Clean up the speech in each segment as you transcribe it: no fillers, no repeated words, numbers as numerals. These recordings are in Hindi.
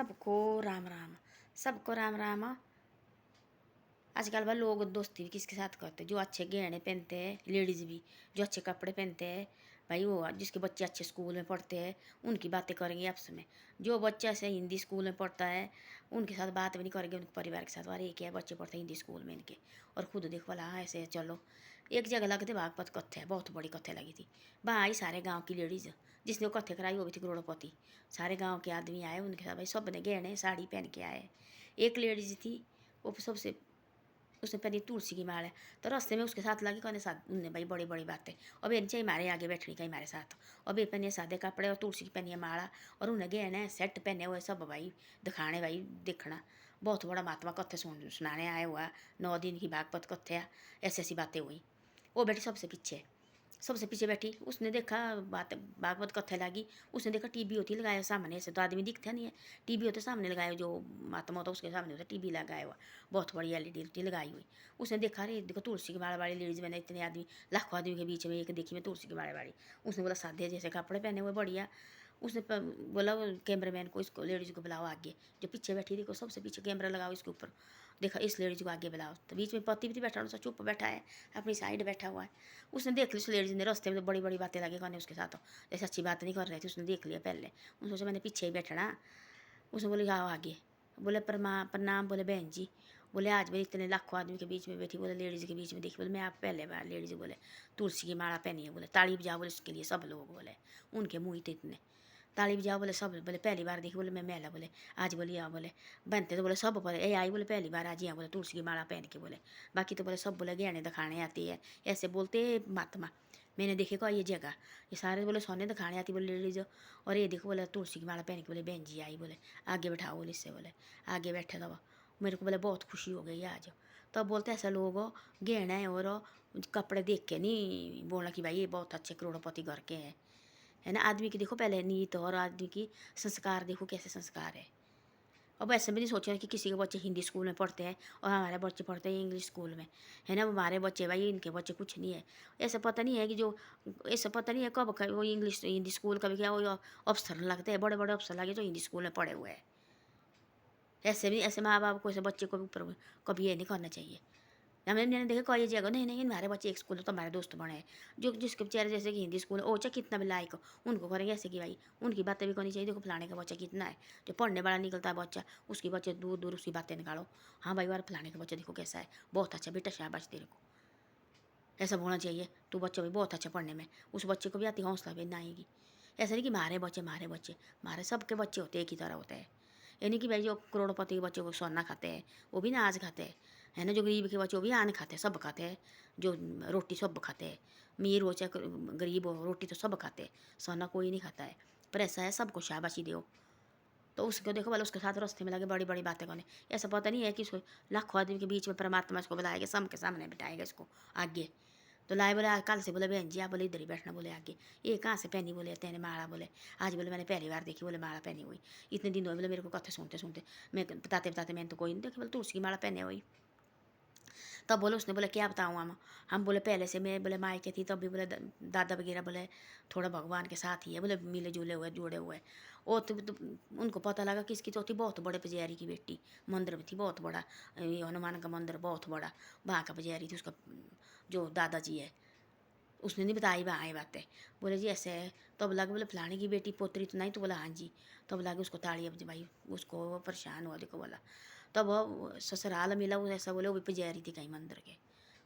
सबको राम राम। सबको राम राम। आजकल भाई लोग दोस्ती भी किसके साथ करते हैं? जो अच्छे गहने पहनते हैं, लेडीज़ भी जो अच्छे कपड़े पहनते हैं, भाई वो जिसके बच्चे अच्छे स्कूल में पढ़ते हैं उनकी बातें करेंगे आपस में। जो बच्चा से हिंदी स्कूल में पढ़ता है उनके साथ बात भी नहीं करेंगे, उनके परिवार के साथ। अरे ये क्या बच्चे पढ़ते हैं हिंदी स्कूल में इनके, और खुद देखो भला हाँ ऐसे चलो। एक जगह लगे थे भागवत कथे, बहुत बड़ी कथे लगी थी। वहाँ आई सारे गाँव की लेडीज़, जिसने वो कथे कराई वो भी थी करोड़पति। सारे गाँव के आदमी आए उनके साथ, भाई सब ने गहने साड़ी पहन के आए। एक लेडीज थी वो सबसे, उसने पहनी तुलसी की माला। तो रास्ते में उसके साथ लगे कहने साथ उनने भाई बड़ी बड़ी बातें। अब ये चाहिए हमारे आगे बैठनी कहीं हमारे साथ। अब ये पहनिए सादे कपड़े और तुलसी की पहनिए माला, और उन्हें गहने सेट पहने हुए सब भाई दिखाने, भाई देखना। बहुत बड़ा महात्मा कथे सुनाने आया हुआ। 9 दिन की भागवत कथ्या, ऐसी ऐसी बातें हुई। वो बैठी सबसे पीछे बैठी। उसने देखा बात भागवत कथा लगी, उसने देखा टीवी होती लगाया सामने से, तो आदमी दिखता नहीं है। टीवी होते सामने लगाया, जो महात्मा होता उसके सामने होता टीवी लगाया हुआ, बहुत बड़ी एलईडी लगाई हुई। उसने देखा अरे देखो तुलसी की माला वाली लेडीज मैंने इतने आदमी, लाखों आदमी के बीच में एक देखी मैं तुलसी की माला वाली। उसने बोला साधे जैसे कपड़े पहने हुए बढ़िया। उसने बोला कैमरा मैन को, इसको लेडीज को बुलाओ आगे। जो पीछे बैठी देखो सबसे पीछे कैमरा लगाओ इसके ऊपर, देखा इस लेडीज को आगे बुलाओ। तो बीच में पति भी बैठा, उनसे चुप बैठा है, अपनी साइड बैठा हुआ है। उसने देख ली उस लेडीज ने, रास्ते में तो बड़ी बड़ी बातें लगे करने उसके साथ, जैसे अच्छी बात नहीं कर रही थी। उसने देख लिया पहले, उसने सोचा मैंने पीछे ही बैठना। उसने बोले आओ आगे। बोले प्रणाम। बोले बहन जी। बोले आज मैं इतने लाखों आदमी के बीच में बैठी, बोले लेडीज़ के बीच में देखी, बोले मैं आप पहले बार लेडीज़। बोले तुलसी की माला पहनी है, बोले ताली बजाओ, बोले इसके लिए सब लोग। बोले उनके मुँह थे इतने, ताली बजाओ बोले सब। बोले पहली बार देखी, बोले मैं मेला। बोले आज बोली आओ। बोले बनते तो बोले सब, बोले ए आई, बोले पहली बार आज यहाँ, बोले तुलसी की माला पहन के। बोले बाकी तो बोले सब बोले गहने दिखाने आती है, ऐसे बोलते महात्मा। मैंने देखे को ये जगह, ये सारे बोले सोने दिखाने आती बोले लेडीज। और ये देखो बोले तुलसी की माला पहन के, बोले बहन जी आई। बोले आगे बैठाओ, बोले इससे। बोले आगे बैठे तब मेरे को बोले बहुत खुशी हो गई आज। तब बोलते ऐसा लोग गहना है और कपड़े देख के नहीं बोलना कि भाई ये बहुत अच्छे करोड़पति घर के हैं, है ना। आदमी की देखो पहले नीत और आदमी की संस्कार देखो कैसे संस्कार है। अब ऐसे भी नहीं सोचा कि किसी के बच्चे हिंदी स्कूल में पढ़ते हैं और हमारे बच्चे पढ़ते हैं इंग्लिश स्कूल में, है ना। हमारे बच्चे भाई इनके बच्चे कुछ नहीं है। ऐसा पता नहीं है कि जो, ऐसा पता नहीं है कब वो इंग्लिश हिंदी स्कूल कभी क्या वो अफसर लगते हैं, बड़े बड़े अफसर लगे जो हिंदी स्कूल में पढ़े हुए हैं। ऐसे भी ऐसे माँ बाप को ऐसे बच्चे को भी ऊपर कभी ये नहीं करना चाहिए। मैंने देखा कई जगह, नहीं नहीं हमारे बच्चे एक स्कूल है तो हमारे दोस्त बने हैं, जो जिसके बेचारे जैसे कि हिंदी स्कूल ओ चाहे कितना भी लायक हो उनको करेंगे ऐसे कि भाई उनकी बातें भी करनी चाहिए। देखो फलाने का बच्चा कितना है, जो पढ़ने वाला निकलता है बच्चा उसके बच्चे दूर दूर उसकी बातें निकालो। हाँ भाई वार फलाने का बच्चा देखो कैसा है, बहुत अच्छा बेटा शाबाश तेरे को, ऐसा होना चाहिए। तू बच्चा भी बहुत अच्छा पढ़ने में, उस बच्चे को भी आती हौसला भी आएगी। ऐसा नहीं कि मारे सबके बच्चे होते एक ही तरह होते हैं। यानी कि भाई जो करोड़पति के बच्चे वो सोना खाते हैं वो भी अनाज खाते हैं, है ना। जो गरीब के बच्चे वो भी अन्न खाते हैं, सब खाते हैं। जो रोटी सब खाते हैं, अमीर हो चाहे गरीब हो, रोटी तो सब खाते हैं, सोना कोई नहीं खाता है। पर ऐसा है सबको शाबाशी दो। तो उसको देखो वाले उसके साथ रास्ते में लगे बड़ी बड़ी बातें करने। ऐसा पता नहीं है कि इसको लाखों आदमी के बीच में परमात्मा इसको बुलाएगा, सब के सामने बिठाएगा इसको आगे। तो लाए बोले कल से, बोले बहन जी आप बोले इधर ही बैठना। बोले आगे ये कहाँ से पहनी, बोले तेने माला। बोले आज बोले मैंने पहली बार देखी, बोले माला पहनी हुई। इतने दिन हो बोले मेरे को कथे सुनते सुनते, मैं बताते बताते मैंने तो कोई नहीं देखी, बोले तुलसी की माला पहने हुई। तब बोले उसने, बोले क्या बताऊँ हम बोले पहले से मैं बोले मायके थी तब भी बोले दादा वगैरह बोले थोड़ा भगवान के साथ ही है, बोले मिले जुले हुए जुड़े हुए। और तो उनको पता लगा कि इसकी तो थी बहुत बड़े पुजारी की बेटी, मंदिर में थी बहुत बड़ा, ये हनुमान का मंदिर बहुत बड़ा, वहाँ का पुजारी थी उसका जो दादाजी है। उसने नहीं बताई वहाँ ये बातें। बोले जी ऐसे है। तब लगे बोले फलाने की बेटी पोतरी तो नहीं, तो बोला हाँ जी। तब लगे उसको ताड़ी, अब भाई उसको वो परेशान हुआ देखो बोला। तब वो ससुराल मिला वो, ऐसा बोले वो भी पुजारी थी कहीं मंदिर के।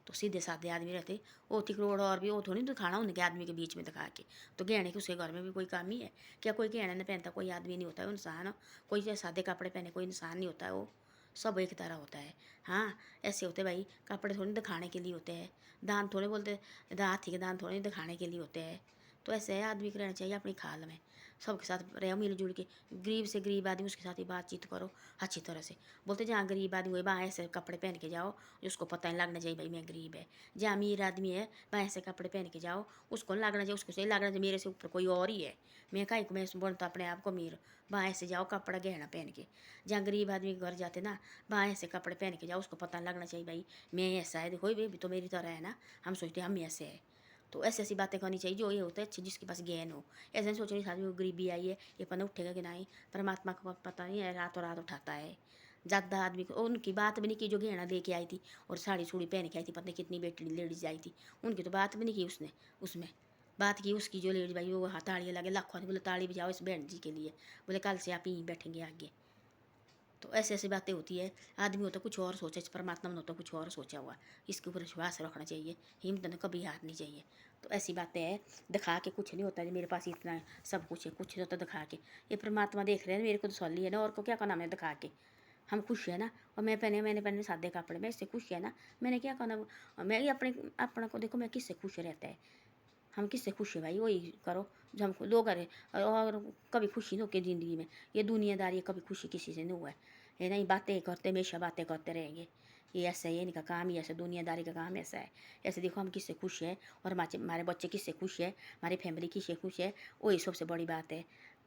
तो सीधे साधे आदमी रहते, वो थी करोड़ और भी वो थोड़ी दिखाना उनके आदमी के बीच में दिखा के। तो गहने के उसके घर में भी कोई काम ही है क्या? कोई गहना नहीं पहनता, कोई आदमी नहीं होता है वो इंसान। कोई चाहे सादे कपड़े पहने कोई इंसान नहीं होता है, वो सब एक तरह होता है। हाँ ऐसे होते भाई, कपड़े थोड़ी दिखाने के लिए होते हैं, दान थोड़े बोलते, हाथी के दान थोड़े दिखाने के लिए होते हैं। तो ऐसे है आदमी को रहना चाहिए अपनी खाल में, सबके साथ रहो मिलजुल के। गरीब से गरीब आदमी उसके साथ ही बातचीत करो अच्छी तरह से। बोलते जहाँ गरीब आदमी हुए वहाँ ऐसे कपड़े पहन के जाओ उसको पता नहीं लगना चाहिए भाई मैं गरीब है। जहाँ अमीर आदमी है वहाँ ऐसे कपड़े पहन के जाओ, उसको नहीं लगना चाहिए, उसको सही लगना चाहिए मेरे से ऊपर कोई और ही है, मैं काहे को मैं बोलता अपने आप को अमीर। वहाँ ऐसे जाओ कपड़ा गहना पहन के। जहाँ गरीब आदमी के घर जाते ना वहाँ ऐसे कपड़े पहन के जाओ, उसको पता लगना चाहिए भाई मैं ऐसा है, देखो ये भी तो मेरी तरह है ना, हम सोचते हम ऐसे है। तो ऐसी ऐसी बातें करनी चाहिए जो ये होता है अच्छे जिसके पास ज्ञान हो। ऐसे नहीं सोचनी साथ में गरीबी आई है ये पता उठेगा कि नहीं। परमात्मा को पता नहीं है, रातों रात उठाता है। ज़्यादा आदमी को उनकी बात भी नहीं की जो गहना दे के आई थी और साड़ी सूड़ी पहन के आई थी, पता नहीं कितनी बेटी लेडीज आई थी, उनकी तो बात भी नहीं की उसने। उसमें बात की उसकी जो लेडीज भाई वो ताड़ियाँ लगे लाखों ने, बोले ताड़ी बजाओ इस बहन जी के लिए, बोले कल से आप यहीं बैठेंगे आगे। तो ऐसी ऐसी बातें होती है। आदमी होता कुछ और सोचे, परमात्मा ने होता कुछ और सोचा हुआ। इसके ऊपर विश्वास रखना चाहिए, हिम्मत ने कभी हारनी चाहिए। तो ऐसी बातें हैं, दिखा के कुछ नहीं होता। मेरे पास इतना सब कुछ है, कुछ नहीं होता दिखा के। ये परमात्मा देख रहे हैं मेरे को तो सॉली है ना, और को क्या करना, मैं दिखा के हम खुश है ना। और मैंने पहने सादे कपड़े, मैं इससे खुश है ना, मैंने क्या करना। मैं ये अपना को देखो, मैं किससे खुश रहता है, हम किससे खुश है भाई, वही करो जो हमको लोग करे। और कभी खुशी नहीं होती ज़िंदगी में, ये दुनियादारी है, कभी खुशी किसी से नहीं हुआ है। ये नहीं बातें करते, हमेशा बातें करते रहेंगे। ये ऐसा है, इनका काम ही ऐसा, दुनियादारी का काम ऐसा है। ऐसे देखो हम किससे खुश है और हमारे बच्चे किससे खुश है, हमारी फैमिली किससे खुश है, वही सबसे बड़ी बात है।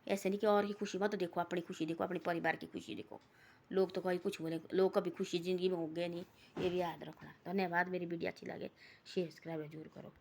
ऐसे नहीं कि और की खुशी मत देखो, अपनी खुशी देखो, अपने परिवार की खुशी देखो। लोग तो कहीं कुछ बोले, लोग कभी खुशी ज़िंदगी में हो गए नहीं, ये भी याद रखना। धन्यवाद। मेरी वीडियो अच्छी लगे शेयर सब्सक्राइब जरूर करो।